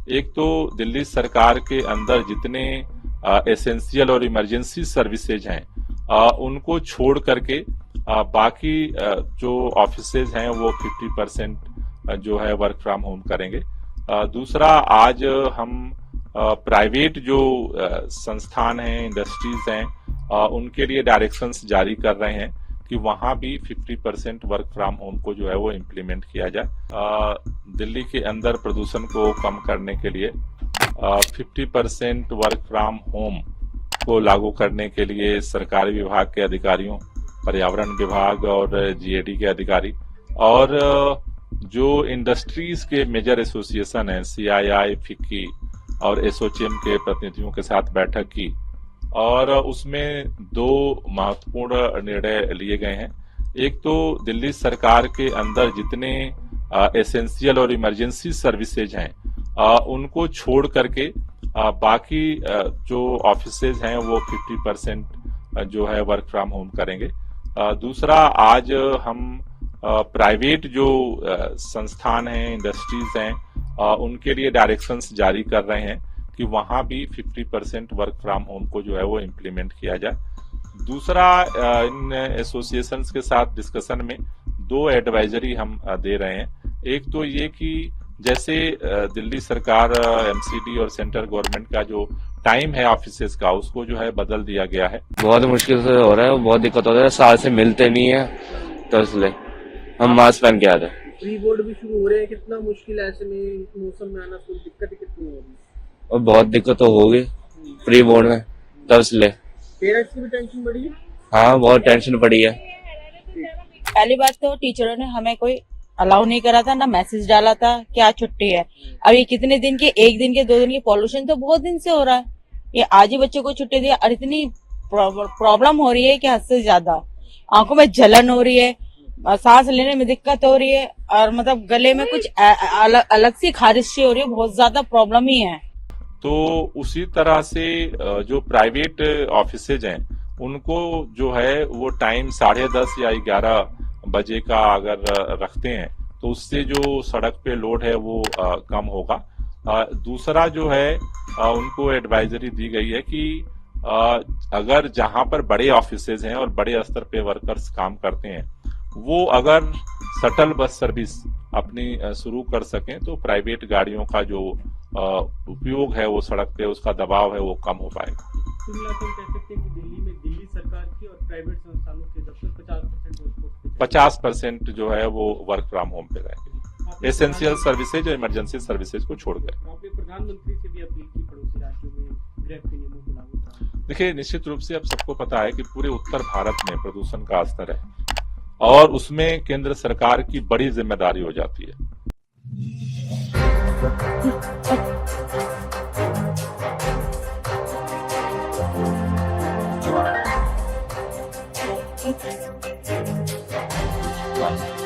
एक तो दिल्ली सरकार के अंदर जितने एसेंशियल और इमरजेंसी सर्विसेज हैं उनको छोड़ करके बाकी जो ऑफिसेज हैं वो 50% जो है वर्क फ्रॉम होम करेंगे। दूसरा, आज हम प्राइवेट जो संस्थान हैं, इंडस्ट्रीज हैं, उनके लिए डायरेक्शंस जारी कर रहे हैं कि वहां भी 50% वर्क फ्रॉम होम को जो है वो इम्प्लीमेंट किया जाए। दिल्ली के अंदर प्रदूषण को कम करने के लिए 50% वर्क फ्रॉम होम को लागू करने के लिए सरकारी विभाग के अधिकारियों, पर्यावरण विभाग और जीएडी के अधिकारी और जो इंडस्ट्रीज के मेजर एसोसिएशन है, सीआईआई, फिक्की और एसोचेम के प्रतिनिधियों के साथ बैठक की और उसमें दो महत्वपूर्ण निर्णय लिए गए हैं। एक तो दिल्ली सरकार के अंदर जितने एसेंशियल और इमरजेंसी सर्विसेज हैं उनको छोड़ करके बाकी जो ऑफिसेज हैं वो 50% जो है वर्क फ्रॉम होम करेंगे। दूसरा, आज हम प्राइवेट जो संस्थान हैं, इंडस्ट्रीज हैं, उनके लिए डायरेक्शंस जारी कर रहे हैं कि वहां भी 50% वर्क फ्रॉम होम को जो है वो इम्प्लीमेंट किया जाए। दूसरा, इन एसोसिएशंस के साथ डिस्कशन में दो एडवाइजरी हम दे रहे हैं। एक तो ये कि जैसे दिल्ली सरकार, एमसीडी और सेंट्रल गवर्नमेंट का जो टाइम है ऑफिसेज का, उसको जो है बदल दिया गया है। बहुत मुश्किल से हो रहा है, बहुत दिक्कत हो रहा है, साल से मिलते नहीं है तो इसलिए हम मास्क पहन के आते हैं। प्री बोर्ड भी शुरू हो रहे हैं, कितना मुश्किल है ऐसे में मौसम में आना, कोई दिक्कत कितनी होगी? और बहुत दिक्कत तो होगी प्री बोर्ड में, तो इसलिए पेरेंट्स की भी टेंशन बढ़ी है। हाँ, बहुत टेंशन पड़ी है। पहली बात तो टीचरों ने हमें कोई अलाउ नहीं करा था, ना मैसेज डाला था क्या छुट्टी है। अब ये कितने दिन के, एक दिन के, 2 दिन के, पॉल्यूशन तो बहुत दिन से हो रहा है। ये आज ही बच्चों को छुट्टी दी और इतनी प्रॉब्लम हो रही है कि हद से ज्यादा आंखों में जलन हो रही है, सांस लेने में दिक्कत हो रही है और मतलब गले में कुछ अलग सी खारिश सी हो रही है, बहुत ज्यादा प्रॉब्लम ही है। तो उसी तरह से जो प्राइवेट ऑफिसेज हैं उनको जो है वो टाइम 10:30 या 11 बजे का अगर रखते हैं तो उससे जो सड़क पे लोड है वो कम होगा। दूसरा जो है उनको एडवाइजरी दी गई है कि अगर जहां पर बड़े ऑफिसेज हैं और बड़े स्तर पे वर्कर्स काम करते हैं वो अगर शटल बस सर्विस अपनी शुरू कर सकें तो प्राइवेट गाड़ियों का जो उपयोग है वो सड़क पे उसका दबाव है वो कम हो पाएगा। कुल मिलाकर कह सकते हैं कि दिल्ली में दिल्ली सरकार की और प्राइवेट संस्थानों के दफ्तर 50% जो है वो वर्क फ्रॉम होम पे रहेंगे, एसेंशियल सर्विसेज और इमरजेंसी सर्विसेज को छोड़ गए। आपने प्रधानमंत्री से भी अपील की पड़ोसी राज्यों में ग्रेफ के नियमों को लागू कराने। देखिए, निश्चित रूप से अब सबको पता है कि पूरे उत्तर भारत में प्रदूषण का स्तर है और उसमें केंद्र सरकार की बड़ी जिम्मेदारी हो जाती है। Right.